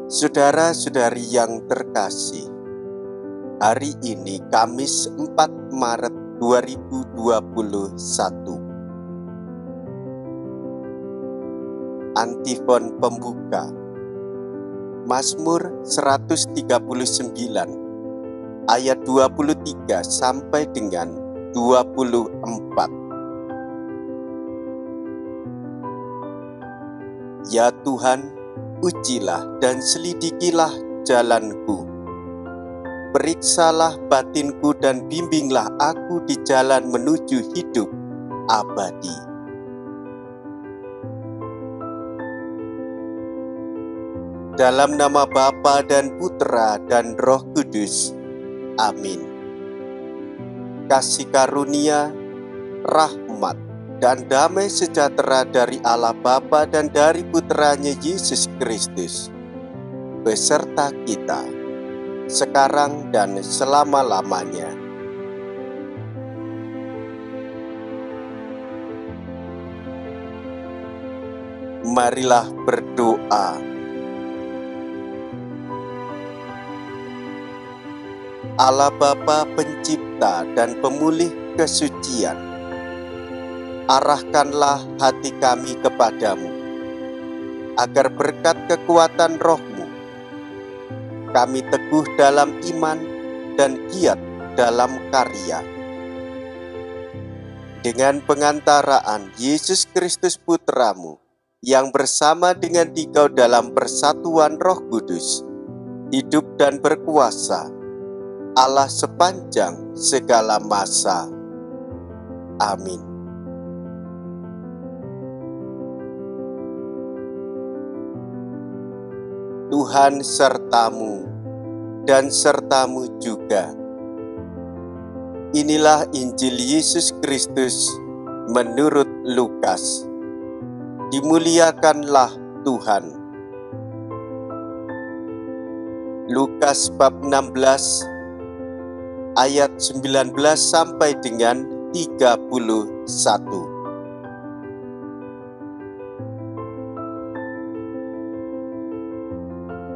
Saudara-saudari yang terkasih, hari ini Kamis 4 Maret 2021. Antifon pembuka Mazmur 139 ayat 23 sampai dengan 24. Ya Tuhan, ujilah dan selidikilah jalanku. Periksalah batinku dan bimbinglah aku di jalan menuju hidup abadi. Dalam nama Bapa dan Putra dan Roh Kudus. Amin. Kasih karunia, rahmat, dan damai sejahtera dari Allah Bapa dan dari Putranya Yesus Kristus beserta kita, sekarang dan selama-lamanya. Marilah berdoa. Allah Bapa pencipta dan pemulih kesucian, arahkanlah hati kami kepadamu, agar berkat kekuatan Roh-Mu, kami teguh dalam iman dan giat dalam karya. Dengan pengantaraan Yesus Kristus Putra-Mu, yang bersama dengan Dikau dalam persatuan Roh Kudus, hidup dan berkuasa, Allah sepanjang segala masa. Amin. Tuhan sertamu dan sertamu juga. Inilah Injil Yesus Kristus menurut Lukas. Dimuliakanlah Tuhan. Lukas bab 16 ayat 19 sampai dengan 31.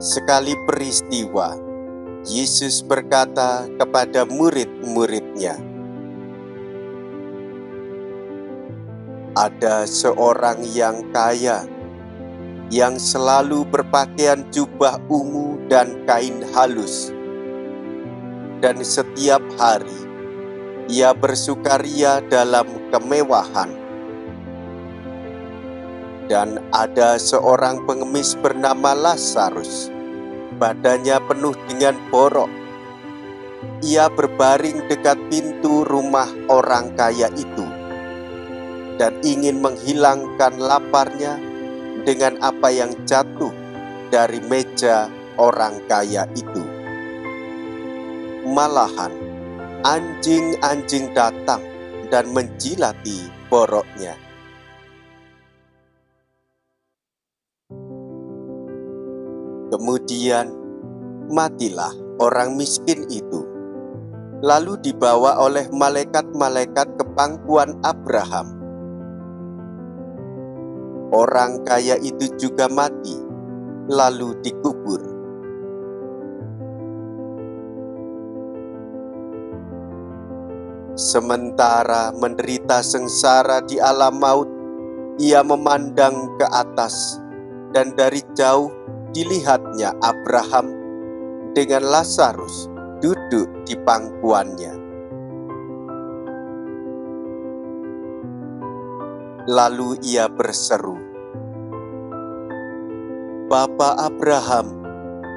Sekali peristiwa, Yesus berkata kepada murid-muridnya, "Ada seorang yang kaya, yang selalu berpakaian jubah ungu dan kain halus, dan setiap hari ia bersukaria dalam kemewahan. Dan ada seorang pengemis bernama Lazarus, badannya penuh dengan borok. Ia berbaring dekat pintu rumah orang kaya itu, dan ingin menghilangkan laparnya dengan apa yang jatuh dari meja orang kaya itu. Malahan, anjing-anjing datang dan menjilati boroknya." Kemudian matilah orang miskin itu, lalu dibawa oleh malaikat-malaikat ke pangkuan Abraham. Orang kaya itu juga mati, lalu dikubur. Sementara menderita sengsara di alam maut, ia memandang ke atas, dan dari jauh dilihatnya Abraham dengan Lazarus duduk di pangkuannya. Lalu ia berseru, "Bapa Abraham,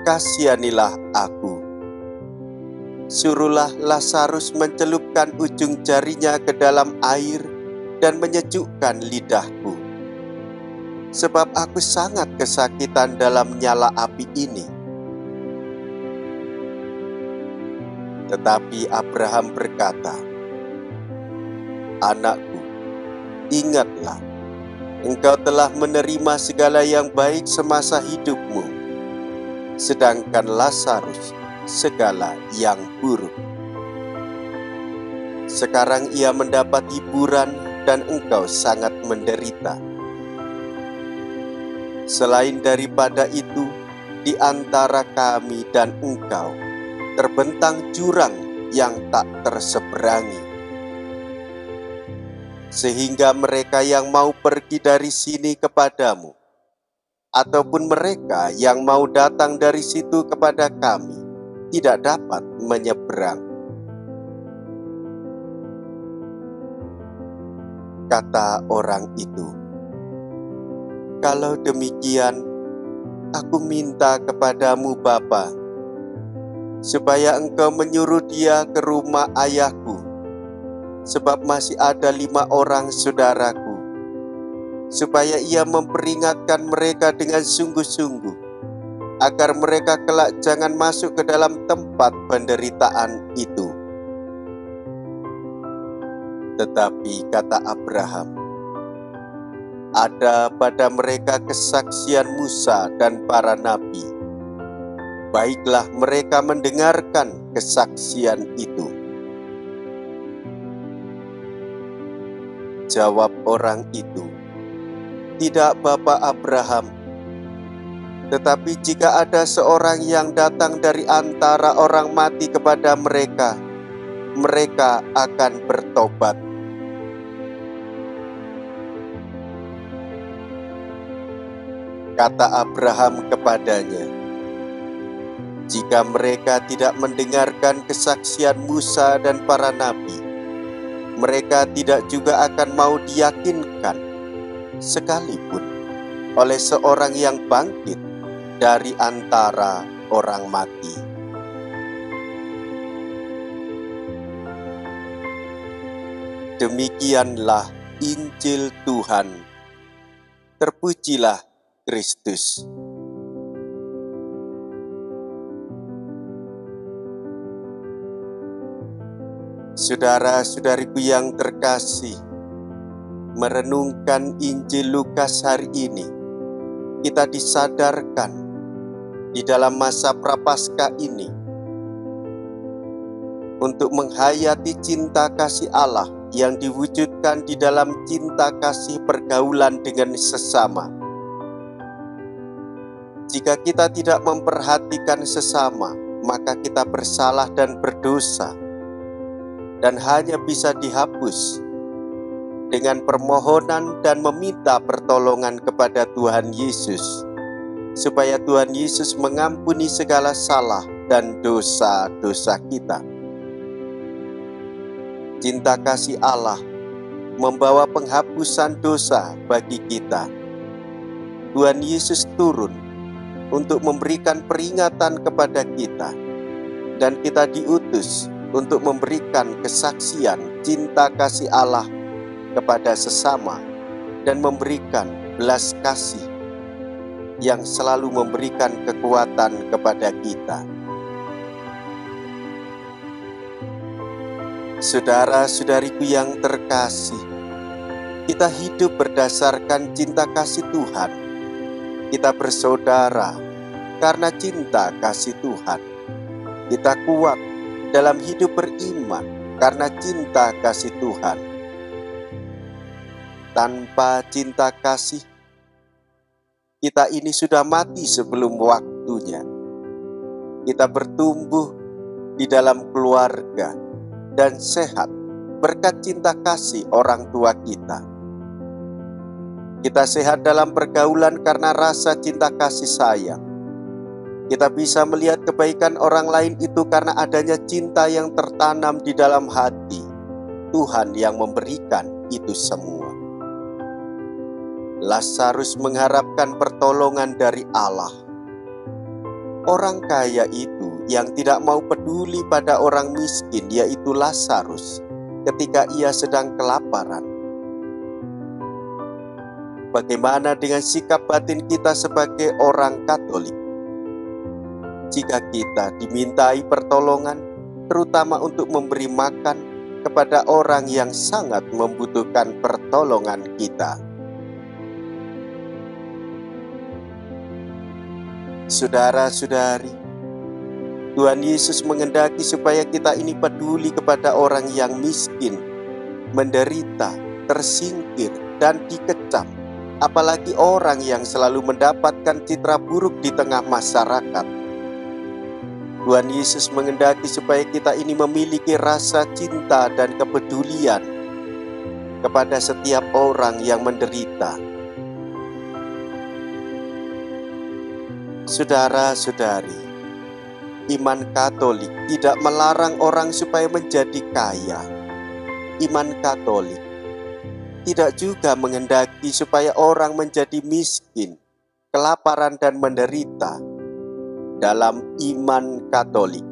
kasihanilah aku. Suruhlah Lazarus mencelupkan ujung jarinya ke dalam air dan menyejukkan lidahku, sebab aku sangat kesakitan dalam nyala api ini." Tetapi Abraham berkata, "Anakku, ingatlah, engkau telah menerima segala yang baik semasa hidupmu, sedangkan Lazarus segala yang buruk. Sekarang ia mendapat hiburan dan engkau sangat menderita. Selain daripada itu, di antara kami dan Engkau terbentang jurang yang tak terseberangi, sehingga mereka yang mau pergi dari sini kepadamu, ataupun mereka yang mau datang dari situ kepada kami, tidak dapat menyeberang. Kata orang itu, "Kalau demikian, aku minta kepadamu Bapa, supaya engkau menyuruh dia ke rumah ayahku, sebab masih ada 5 orang saudaraku, supaya ia memperingatkan mereka dengan sungguh-sungguh, agar mereka kelak jangan masuk ke dalam tempat penderitaan itu." Tetapi kata Abraham, "Ada pada mereka kesaksian Musa dan para nabi. Baiklah mereka mendengarkan kesaksian itu." Jawab orang itu, "Tidak, Bapak Abraham. Tetapi jika ada seorang yang datang dari antara orang mati kepada mereka, mereka akan bertobat." Kata Abraham kepadanya, "Jika mereka tidak mendengarkan kesaksian Musa dan para nabi, mereka tidak juga akan mau diyakinkan, sekalipun oleh seorang yang bangkit dari antara orang mati." Demikianlah Injil Tuhan. Terpujilah Kristus. Saudara-saudariku yang terkasih, merenungkan Injil Lukas hari ini, kita disadarkan di dalam masa Prapaskah ini untuk menghayati cinta kasih Allah yang diwujudkan di dalam cinta kasih pergaulan dengan sesama. Jika kita tidak memperhatikan sesama, maka kita bersalah dan berdosa, dan hanya bisa dihapus dengan permohonan dan meminta pertolongan kepada Tuhan Yesus, supaya Tuhan Yesus mengampuni segala salah dan dosa-dosa kita. Cinta kasih Allah membawa penghapusan dosa bagi kita. Tuhan Yesus turun untuk memberikan peringatan kepada kita, dan kita diutus untuk memberikan kesaksian cinta kasih Allah kepada sesama dan memberikan belas kasih yang selalu memberikan kekuatan kepada kita. Saudara-saudariku yang terkasih, kita hidup berdasarkan cinta kasih Tuhan. Kita bersaudara karena cinta kasih Tuhan. Kita kuat dalam hidup beriman karena cinta kasih Tuhan. Tanpa cinta kasih, kita ini sudah mati sebelum waktunya. Kita bertumbuh di dalam keluarga dan sehat berkat cinta kasih orang tua kita. Kita sehat dalam pergaulan karena rasa cinta kasih sayang. Kita bisa melihat kebaikan orang lain itu karena adanya cinta yang tertanam di dalam hati. Tuhan yang memberikan itu semua. Lazarus mengharapkan pertolongan dari Allah. Orang kaya itu yang tidak mau peduli pada orang miskin, yaitu Lazarus, ketika ia sedang kelaparan. Bagaimana dengan sikap batin kita sebagai orang Katolik? Jika kita dimintai pertolongan, terutama untuk memberi makan kepada orang yang sangat membutuhkan pertolongan kita. Saudara-saudari, Tuhan Yesus menghendaki supaya kita ini peduli kepada orang yang miskin, menderita, tersingkir, dan dikecam apalagi orang yang selalu mendapatkan citra buruk di tengah masyarakat. Tuhan Yesus menghendaki supaya kita ini memiliki rasa cinta dan kepedulian kepada setiap orang yang menderita. Saudara-saudari, iman Katolik tidak melarang orang supaya menjadi kaya. Iman Katolik tidak juga menghendaki supaya orang menjadi miskin, kelaparan dan menderita. Dalam iman Katolik,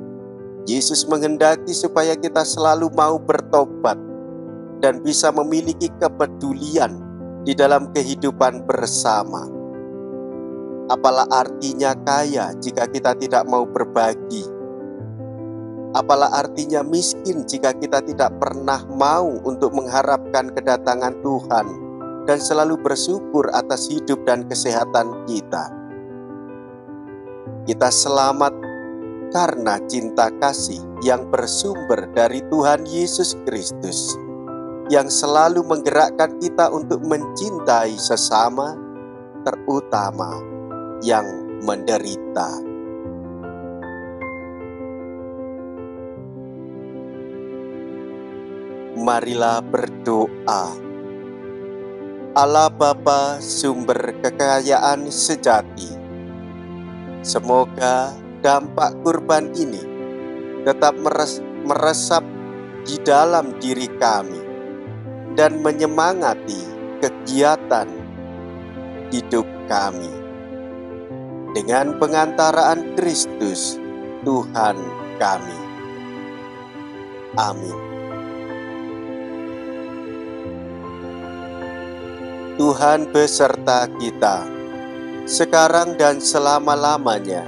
Yesus menghendaki supaya kita selalu mau bertobat dan bisa memiliki kepedulian di dalam kehidupan bersama. Apalah artinya kaya jika kita tidak mau berbagi? Apalah artinya miskin jika kita tidak pernah mau untuk mengharapkan kedatangan Tuhan dan selalu bersyukur atas hidup dan kesehatan kita? Kita selamat karena cinta kasih yang bersumber dari Tuhan Yesus Kristus, yang selalu menggerakkan kita untuk mencintai sesama, terutama yang menderita. Marilah berdoa. Allah Bapa, sumber kekayaan sejati, semoga dampak kurban ini tetap meresap di dalam diri kami dan menyemangati kegiatan hidup kami. Dengan pengantaraan Kristus, Tuhan kami. Amin. Tuhan beserta kita, sekarang dan selama-lamanya.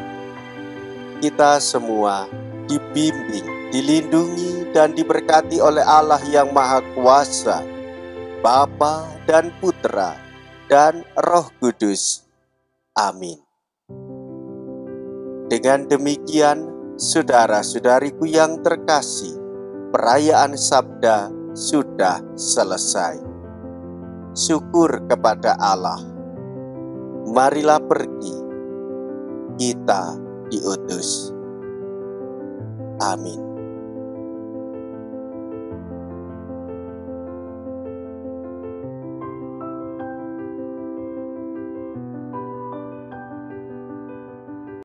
Kita semua dibimbing, dilindungi, dan diberkati oleh Allah yang Maha Kuasa, Bapa dan Putra dan Roh Kudus. Amin. Dengan demikian, saudara-saudariku yang terkasih, perayaan Sabda sudah selesai. Syukur kepada Allah. Marilah pergi, kita diutus. Amin.